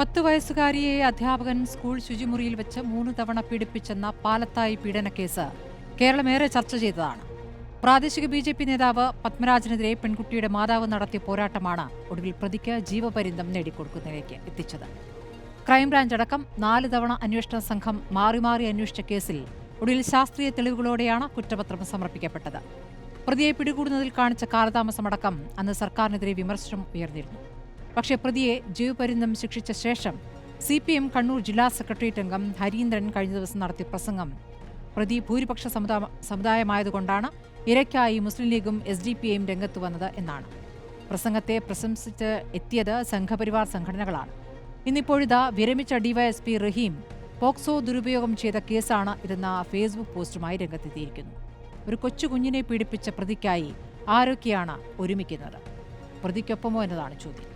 10 വയസ്സുകാരിയെ അധ്യാപകൻ സ്കൂൾ ശുചിമുറിയിൽ വെച്ച് 3 തവണ പീഡിപ്പിച്ചെന്ന പാലത്തായി പീഡനക്കേസ് കേരളമേറെ ചർച്ച ചെയ്തതാണ്. പ്രാദേശിക BJP നേതാവ് പത്മരാജനെതിരെ പെൺകുട്ടിയുടെ മാതാവ് നടത്തിയ പോരാട്ടമാണ് ഒടുവിൽ പ്രതിക്ക് ജീവപര്യന്തം നേടിക്കൊടുക്കുന്നതിലേക്ക് എത്തിച്ചത്. ക്രൈംബ്രാഞ്ച് അടക്കം 4 തവണ അന്വേഷണ സംഘം മാറി മാറി അന്വേഷിച്ച കേസിൽ ഒടുവിൽ ശാസ്ത്രീയ തെളിവുകളോടെയാണ് കുറ്റപത്രം സമർപ്പിക്കപ്പെട്ടത്. പ്രതിയെ പിടികൂടുന്നതിൽ കാണിച്ച കാലതാമസമടക്കം അന്ന് സർക്കാരിനെതിരെ വിമർശനം ഉയർന്നിരുന്നു. പക്ഷേ പ്രതിയെ ജീവപര്യന്തം ശിക്ഷിച്ച ശേഷം CPM കണ്ണൂർ ജില്ലാ സെക്രട്ടേറിയറ്റ് അംഗം ഹരീന്ദ്രൻ കഴിഞ്ഞ ദിവസം നടത്തിയ പ്രസംഗം പ്രതി ഭൂരിപക്ഷ സമുദായമായതുകൊണ്ടാണ് ഇരയ്ക്കായി മുസ്ലിം ലീഗും SDPIയും രംഗത്തു വന്നത് എന്നാണ്. പ്രസംഗത്തെ പ്രശംസിച്ച് എത്തിയത് സംഘപരിവാർ സംഘടനകളാണ്. ഇന്നിപ്പോഴിതാ വിരമിച്ച DYSP റഹീം പോക്സോ ദുരുപയോഗം ചെയ്ത കേസാണ് ഇതെന്ന ഫേസ്ബുക്ക് പോസ്റ്റുമായി രംഗത്തെത്തിയിരിക്കുന്നു. ഒരു കൊച്ചുകുഞ്ഞിനെ പീഡിപ്പിച്ച പ്രതിക്കായി ആരൊക്കെയാണ് ഒരുമിക്കുന്നത്? പ്രതിക്കൊപ്പമോ എന്നതാണ് ചോദ്യം.